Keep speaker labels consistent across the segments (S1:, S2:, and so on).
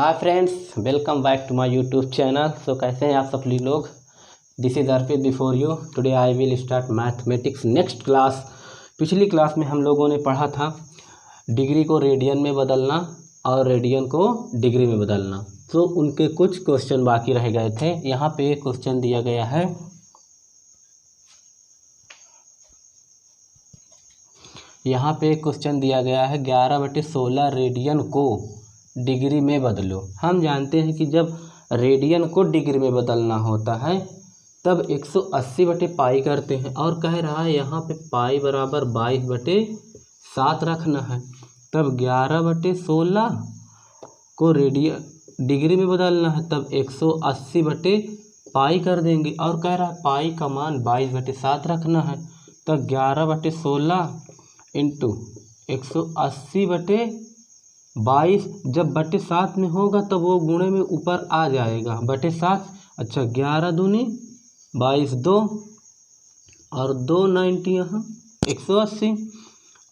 S1: Hi friends, welcome back to my YouTube channel. So कैसे हैं आप सभी लोग। This is Arpit before you. Today I will start mathematics next class. पिछली class में हम लोगों ने पढ़ा था डिग्री को रेडियन में बदलना और रेडियन को डिग्री में बदलना। तो उनके कुछ क्वेश्चन बाकी रह गए थे। यहाँ पे एक क्वेश्चन दिया गया है, यहाँ पे एक क्वेश्चन दिया गया है 11/16 रेडियन को डिग्री में बदलो। हम जानते हैं कि जब रेडियन को डिग्री में बदलना होता है तब 180/पाई करते हैं, और कह रहा है यहाँ पे पाई बराबर 22/7 रखना है। तब 11/16 को रेडियन डिग्री में बदलना है, तब 180/पाई कर देंगे, और कह रहा है पाई का मान 22/7 रखना है। तब 11/16 इंटू 180/22 जब 7 में होगा तब वो गुणे में ऊपर आ जाएगा 7। अच्छा, 11 दूनी 22, 2 और 2 90 यहाँ 180,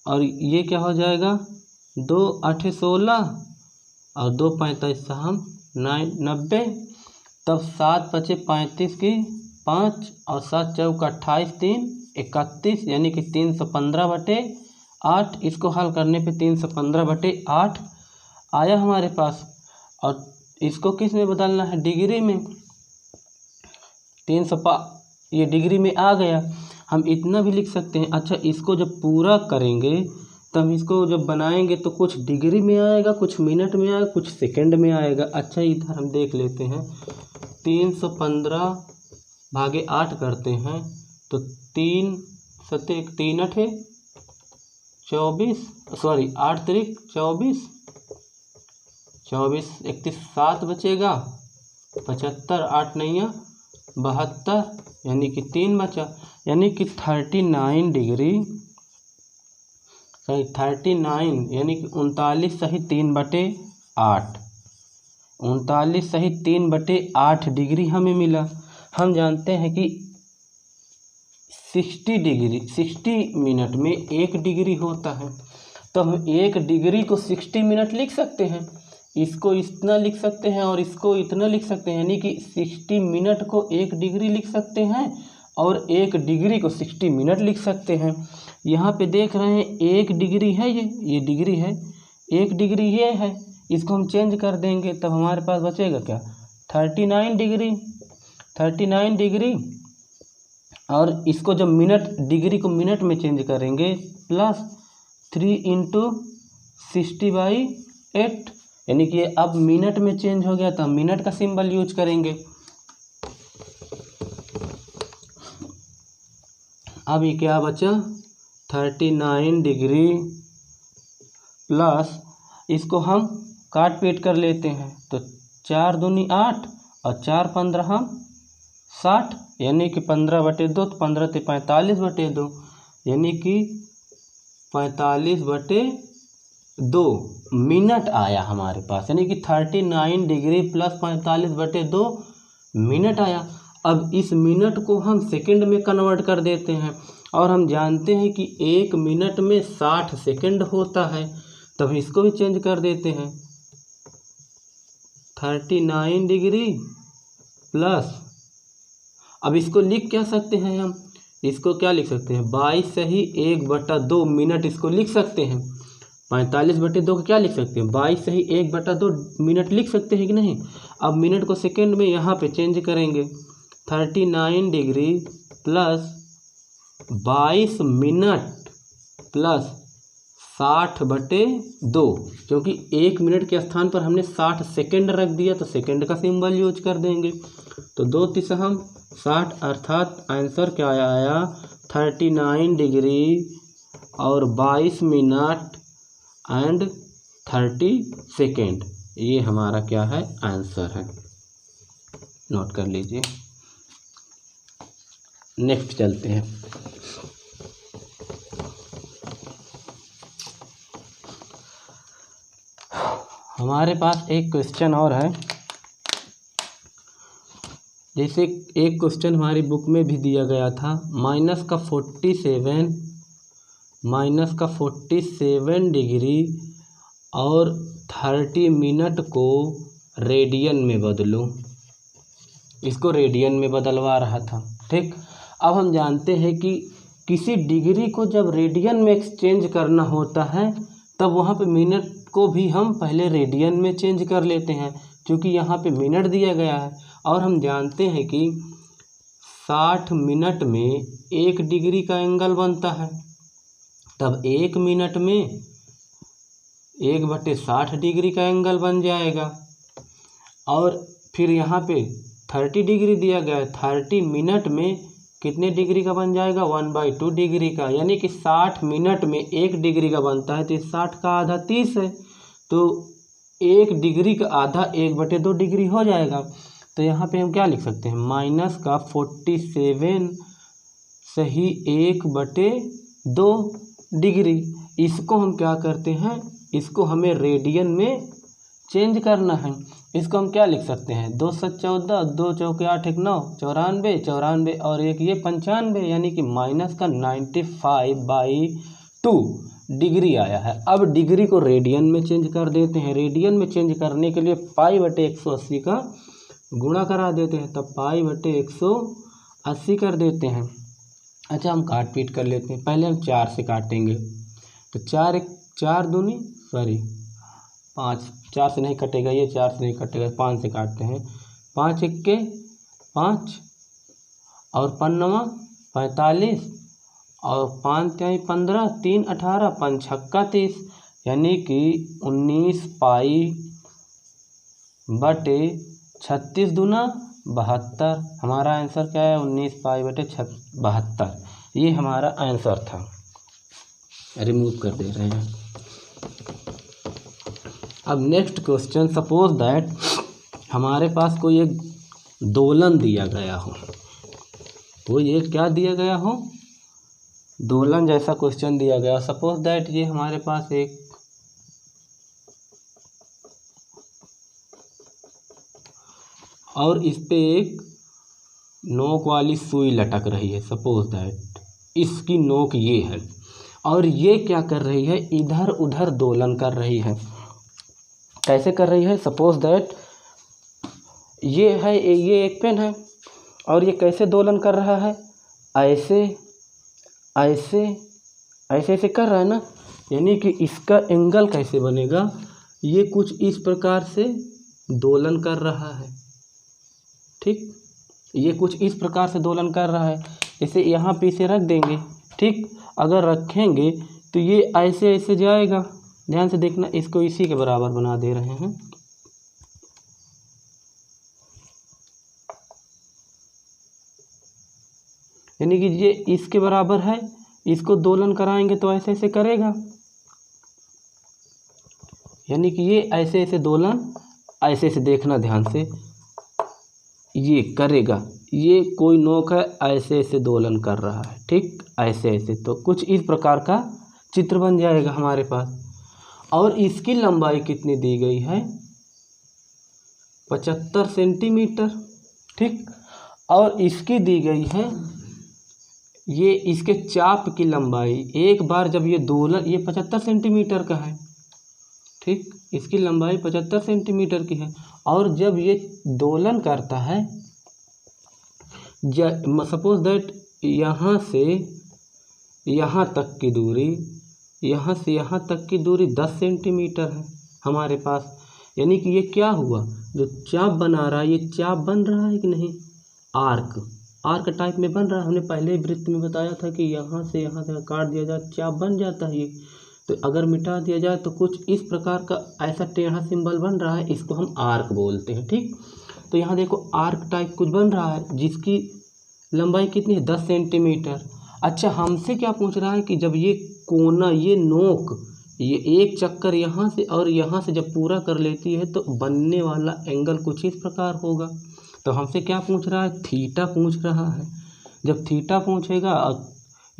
S1: और ये क्या हो जाएगा 2 8 16 और 2 35 हम 90। तब 7 5 35 की 5 और 7 चौक 28 3 31, यानी कि 315/8। इसको हल करने पे 315/8 आया हमारे पास, और इसको किस में बदलना है, डिग्री में। 300 ये डिग्री में आ गया। हम इतना भी लिख सकते हैं। अच्छा, इसको जब पूरा करेंगे तब इसको जब बनाएंगे तो कुछ डिग्री में आएगा, कुछ मिनट में आएगा, कुछ सेकंड में आएगा। अच्छा, इधर हम देख लेते हैं। 315/8 करते हैं तो 3 7 3 8 24, सॉरी 8 3 24 24 31 7 बचेगा 75, 8 9 72, यानी कि 3 बचा, यानी कि 39 डिग्री, सही 39, यानी कि 39 सही 3/8, 39 सही 3/8 डिग्री हमें मिला। हम जानते हैं कि 60 मिनट में 1 डिग्री होता है, तो हम 1 डिग्री को 60 मिनट लिख सकते हैं। इसको इतना लिख सकते हैं और इसको इतना लिख सकते हैं, यानी कि 60 मिनट को 1 डिग्री लिख सकते हैं और 1 डिग्री को 60 मिनट लिख सकते हैं। यहाँ पे देख रहे हैं 1 डिग्री है, ये डिग्री है, 1 डिग्री ये है। इसको हम चेंज कर देंगे तब हमारे पास बचेगा क्या, 39 डिग्री, 39 डिग्री। और इसको जब मिनट, डिग्री को मिनट में चेंज करेंगे प्लस 3 × 60/8, यानी कि अब मिनट में चेंज हो गया तो हम मिनट का सिंबल यूज करेंगे। अब ये क्या बचा, 39 डिग्री प्लस, इसको हम काट पीट कर लेते हैं तो 4 दूनी 8 और 4 15 60, यानी कि 15/2, 15 × 45/2, यानी कि 45/2 मिनट आया हमारे पास, यानी कि 39 डिग्री प्लस 45/2 मिनट आया। अब इस मिनट को हम सेकंड में कन्वर्ट कर देते हैं, और हम जानते हैं कि 1 मिनट में 60 सेकंड होता है, तब इसको भी चेंज कर देते हैं। 39 डिग्री प्लस, अब इसको लिख क्या सकते हैं हम, इसको क्या लिख सकते हैं, 22 सही 1/2 मिनट इसको लिख सकते हैं। 45/2 को क्या लिख सकते हैं, 22 सही 1/2 मिनट लिख सकते हैं कि नहीं। अब मिनट को सेकंड में यहाँ पे चेंज करेंगे, 39 डिग्री प्लस 22 मिनट प्लस 60/2, क्योंकि 1 मिनट के स्थान पर हमने 60 सेकंड रख दिया तो सेकंड का सिंबल यूज कर देंगे। तो 2 3 हम 60, अर्थात आंसर क्या आया 39 डिग्री और 22 मिनट एंड 30 सेकेंड। ये हमारा क्या है, आंसर है। नोट कर लीजिए। नेक्स्ट चलते हैं। हमारे पास एक क्वेश्चन और है। जैसे एक क्वेश्चन हमारी बुक में भी दिया गया था, -47 डिग्री और 30 मिनट को रेडियन में बदलो। इसको रेडियन में बदलवा रहा था। ठीक, अब हम जानते हैं कि किसी डिग्री को जब रेडियन में एक्सचेंज करना होता है तब वहाँ पे मिनट को भी हम पहले रेडियन में चेंज कर लेते हैं, क्योंकि यहाँ पे मिनट दिया गया है और हम जानते हैं कि 60 मिनट में 1 डिग्री का एंगल बनता है। तब 1 मिनट में 1/60 डिग्री का एंगल बन जाएगा। और फिर यहाँ पे 30 डिग्री दिया गया है, 30 मिनट में कितने डिग्री का बन जाएगा, 1/2 डिग्री का। यानी कि 60 मिनट में 1 डिग्री का बनता है, तो 60 का आधा 30 है, तो 1 डिग्री का आधा 1/2 डिग्री हो जाएगा। तो यहाँ पे हम क्या लिख सकते हैं, माइनस का 47 सही 1/2 डिग्री। इसको हम क्या करते हैं, इसको हमें रेडियन में चेंज करना है। इसको हम क्या लिख सकते हैं, 2 × 14, 2 × 8 = 9, 94, 94 और एक ये 95, यानी कि माइनस का 95/2 डिग्री आया है। अब डिग्री को रेडियन में चेंज कर देते हैं। रेडियन में चेंज करने के लिए π/180 का गुणा करा देते हैं, तब π/180 कर देते हैं। अच्छा, हम काट पीट कर लेते हैं। पहले हम 4 से काटेंगे, तो 4 दूनी 5, 4 से नहीं कटेगा, ये 4 से नहीं कटेगा, 5 से काटते हैं। 5 × 1 = 5 और 5 × 9 = 45 और 5 × 3 = 15, 3 × 18, 5 × 6 = 30, यानी कि 19 π/36 दूना 72। हमारा आंसर क्या है, 19 π/72। ये हमारा आंसर था। रिमूव कर दे रहे हैं। अब नेक्स्ट क्वेश्चन, सपोज दैट हमारे पास कोई एक दोलन दिया गया हो, कोई एक क्या दिया गया हो, दोलन जैसा क्वेश्चन दिया गया। सपोज दैट ये हमारे पास एक और इस पे एक नोक वाली सुई लटक रही है। सपोज दैट इसकी नोक ये है और ये क्या कर रही है, इधर उधर दोलन कर रही है। कैसे कर रही है, सपोज दैट ये है, ये एक पेन है और ये कैसे दोलन कर रहा है, ऐसे ऐसे ऐसे ऐसे कर रहा है ना, यानी कि इसका एंगल कैसे बनेगा, ये कुछ इस प्रकार से दोलन कर रहा है। ठीक, ये कुछ इस प्रकार से दोलन कर रहा है। इसे यहाँ पे इसे रख देंगे। ठीक, अगर रखेंगे तो ये ऐसे ऐसे जाएगा। ध्यान से देखना, इसको इसी के बराबर बना दे रहे हैं। यानी कि ये इसके बराबर है, इसको दोलन कराएंगे तो ऐसे ऐसे करेगा, यानी कि ये ऐसे ऐसे दोलन, ऐसे ऐसे देखना ध्यान से, ये करेगा। ये कोई नोक है, ऐसे ऐसे दोलन कर रहा है। ठीक, ऐसे ऐसे, तो कुछ इस प्रकार का चित्र बन जाएगा हमारे पास। और इसकी लंबाई कितनी दी गई है, 75 सेंटीमीटर। ठीक, और इसकी दी गई है, ये इसके चाप की लंबाई, एक बार जब ये दोलन, ये 75 सेंटीमीटर का है। ठीक, इसकी लंबाई 75 सेंटीमीटर की है और जब ये दोलन करता है, सपोज दैट यहाँ से यहाँ तक की दूरी, यहाँ से यहाँ तक की दूरी 10 सेंटीमीटर है हमारे पास। यानी कि ये क्या हुआ, जो चाप बना रहा है, ये चाप बन रहा है कि नहीं, आर्क टाइप में बन रहा है। हमने पहले वृत्त में बताया था कि यहाँ से काट दिया जाए, चाप बन जाता है ये। तो अगर मिटा दिया जाए तो कुछ इस प्रकार का ऐसा टेढ़ा सिंबल बन रहा है, इसको हम आर्क बोलते हैं। ठीक, तो यहाँ देखो आर्क टाइप कुछ बन रहा है जिसकी लंबाई कितनी है, 10 सेंटीमीटर। अच्छा, हमसे क्या पूछ रहा है कि जब ये कोना, ये नोक, ये एक चक्कर यहाँ से और यहाँ से जब पूरा कर लेती है तो बनने वाला एंगल कुछ इस प्रकार होगा। तो हमसे क्या पूछ रहा है, थीटा पूछ रहा है। जब थीटा पूछेगा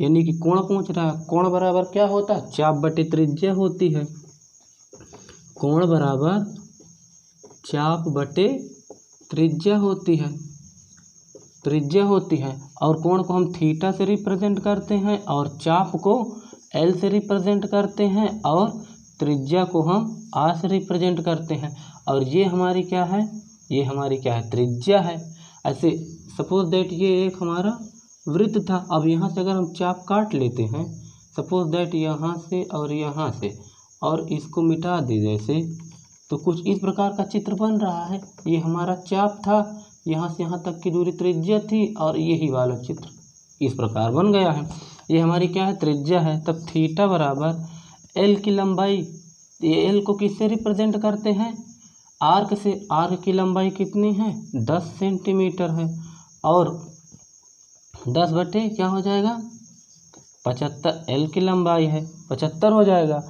S1: यानी कि कोण पूछ रहा है, कोण बराबर क्या होता है, चाप बटे त्रिज्या होती है। कोण बराबर चाप बटे त्रिज्या होती है, त्रिज्या होती है। और कोण को हम थीटा से रिप्रेजेंट करते हैं और चाप को एल से रिप्रेजेंट करते हैं और त्रिज्या को हम आर से रिप्रेजेंट करते हैं और ये हमारी क्या है, ये हमारी क्या है, त्रिज्या है। ऐसे सपोज दैट ये एक हमारा वृत्त था। अब यहाँ से अगर हम चाप काट लेते हैं, सपोज दैट यहाँ से और यहाँ से, और इसको मिटा दे जैसे, तो कुछ इस प्रकार का चित्र बन रहा है। ये हमारा चाप था, यहाँ से यहाँ तक की दूरी त्रिज्या थी और यही वाला चित्र इस प्रकार बन गया है। ये हमारी क्या है, त्रिज्या है। तब थीटा बराबर एल की लंबाई, ये एल को किससे रिप्रेजेंट करते हैं, आर्क से। आर्क की लंबाई कितनी है, 10 सेंटीमीटर है और 10 बटे क्या हो जाएगा, 75। एल की लंबाई है 75 हो जाएगा।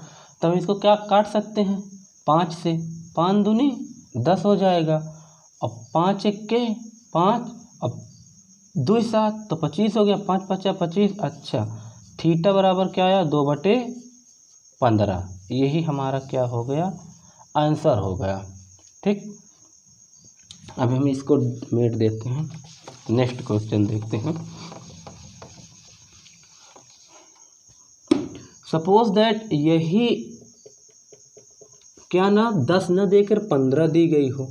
S1: तब इसको क्या काट सकते हैं, 5 से, 5 दूनी 10 हो जाएगा। अब 5 एक्के 5, अब 2 7 तो 25 हो गया, 5 5 25। अच्छा, थीटा बराबर क्या आया, 2/15। यही हमारा क्या हो गया, आंसर हो गया। ठीक, अब हम इसको मिट देते हैं, नेक्स्ट क्वेश्चन देखते हैं। सपोज दैट यही क्या ना 10 न देकर 15 दी गई हो।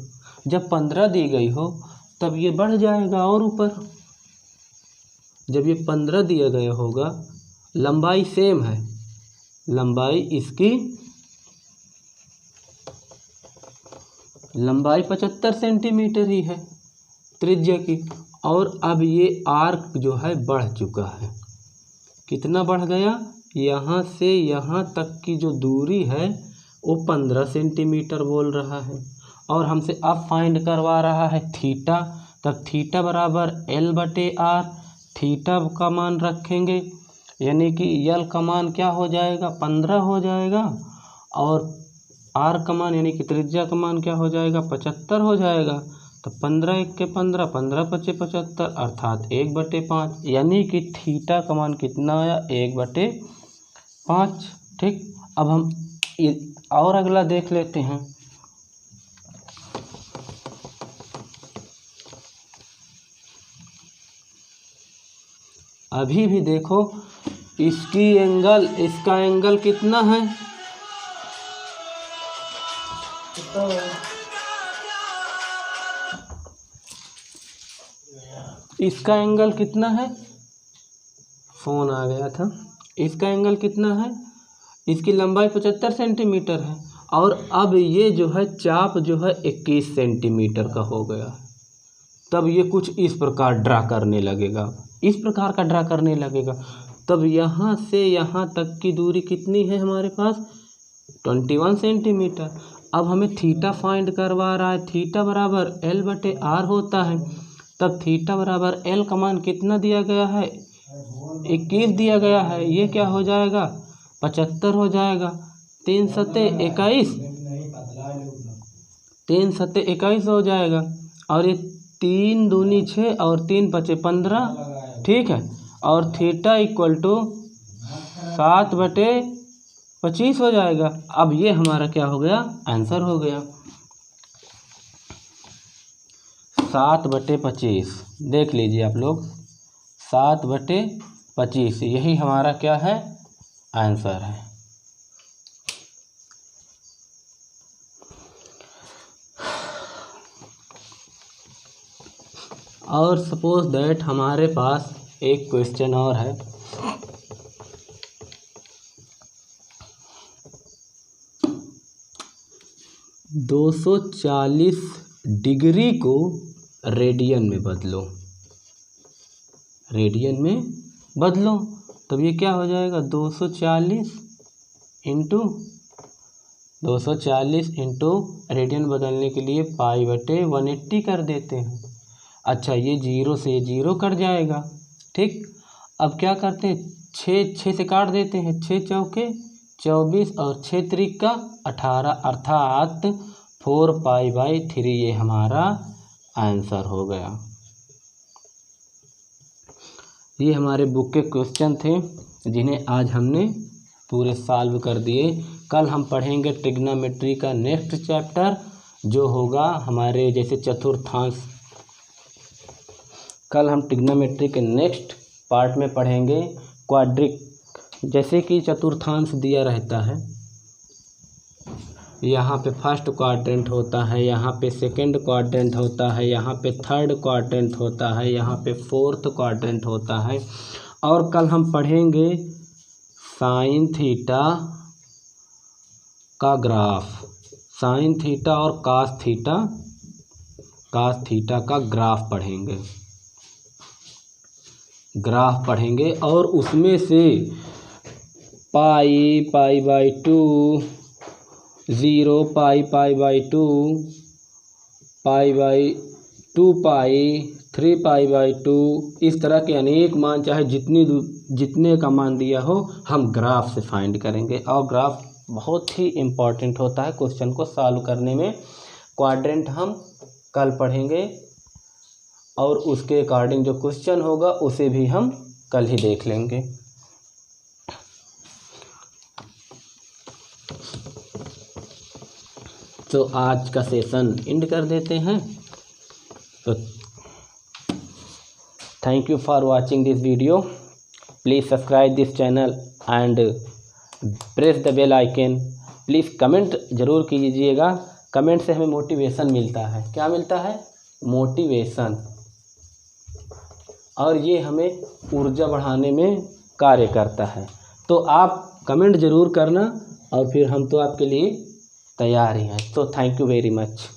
S1: जब 15 दी गई हो तब ये बढ़ जाएगा और ऊपर। जब ये 15 दिया गया होगा, लंबाई सेम है, लंबाई इसकी लंबाई 75 सेंटीमीटर ही है त्रिज्या की। और अब ये आर्क जो है बढ़ चुका है। कितना बढ़ गया, यहाँ से यहाँ तक की जो दूरी है वो 15 सेंटीमीटर बोल रहा है और हमसे अब फाइंड करवा रहा है थीटा। तब थीटा बराबर एल बटे आर। थीटा का मान रखेंगे, यानी कि यल का मान क्या हो जाएगा, 15 हो जाएगा और आर का मान यानी कि त्रिज्या का मान क्या हो जाएगा, 75 हो जाएगा। तो 15 एक्के 15, 15 पचे 75 अर्थात 1/5, यानी कि थीटा का मान कितना आया, 1/5। ठीक, अब हम और अगला देख लेते हैं। अभी भी देखो, इसकी एंगल, इसका एंगल कितना है, इसका एंगल कितना है, फोन आ गया था। इसका एंगल कितना है, इसकी लंबाई 75 सेंटीमीटर है और अब ये जो है चाप जो है 21 सेंटीमीटर का हो गया। तब ये कुछ इस प्रकार ड्रा करने लगेगा, इस प्रकार का ड्रा करने लगेगा। तब यहाँ से यहाँ तक की दूरी कितनी है हमारे पास, 21 सेंटीमीटर। अब हमें थीटा फाइंड करवा रहा है। थीटा बराबर एल बटे आर होता है। तब थीटा बराबर एल का मान कितना दिया गया है, 21 दिया गया है। ये क्या हो जाएगा, 75 हो जाएगा। 3 सत्ते 21, 3 सत्ते 21 हो जाएगा और ये 3 दूनी 6 और 3 पचे 15। ठीक है, और थीटा इक्वल टू 7/25 हो जाएगा। अब ये हमारा क्या हो गया, आंसर हो गया 7/25। देख लीजिए आप लोग, 7/25 यही हमारा क्या है, आंसर है। और सपोज दैट हमारे पास एक क्वेश्चन और है। दो 240 डिग्री को रेडियन में बदलो, रेडियन में बदलो। तब ये क्या हो जाएगा, 240 इंटू रेडियन बदलने के लिए π/180 कर देते हैं। अच्छा, ये 0 से 0 कट जाएगा। ठीक, अब क्या करते हैं, 6 से काट देते हैं, 6 चौके 24 और 6 त्रिका 18 अर्थात 4π/3 ये हमारा आंसर हो गया। ये हमारे बुक के क्वेश्चन थे जिन्हें आज हमने पूरे सॉल्व कर दिए। कल हम पढ़ेंगे ट्रिग्नोमेट्री का नेक्स्ट चैप्टर जो होगा हमारे जैसे चतुर्थांश। कल हम ट्रिग्नोमेट्री के नेक्स्ट पार्ट में पढ़ेंगे क्वाड्रिक, जैसे कि चतुर्थांश दिया रहता है यहाँ पे फर्स्ट क्वाड्रेंट होता है, यहाँ पे सेकंड क्वाड्रेंट होता है, यहाँ पे थर्ड क्वाड्रेंट होता है, यहाँ पे फोर्थ क्वाड्रेंट होता है। और कल हम पढ़ेंगे साइन थीटा का ग्राफ, साइन थीटा और कास थीटा का ग्राफ पढ़ेंगे और उसमें से pi by 2, 0, pi by 2, pi by 2 pi, 3 pi by 2, इस तरह के अनेक मान, चाहे जितने का मान दिया हो, हम ग्राफ से फाइंड करेंगे। और ग्राफ बहुत ही इम्पॉर्टेंट होता है क्वेश्चन को सॉल्व करने में। क्वाड्रेंट हम कल पढ़ेंगे और उसके अकॉर्डिंग जो क्वेश्चन होगा उसे भी हम कल ही देख लेंगे। तो आज का सेशन एंड कर देते हैं। तो thank you for watching this video. Please subscribe this channel and press the bell icon. Please comment ज़रूर कीजिएगा, कमेंट से हमें मोटिवेशन मिलता है। क्या मिलता है? मोटिवेशन। और ये हमें ऊर्जा बढ़ाने में कार्य करता है। तो आप कमेंट ज़रूर करना और फिर हम तो आपके लिए तैयार ही हैं। तो थैंक यू वेरी मच।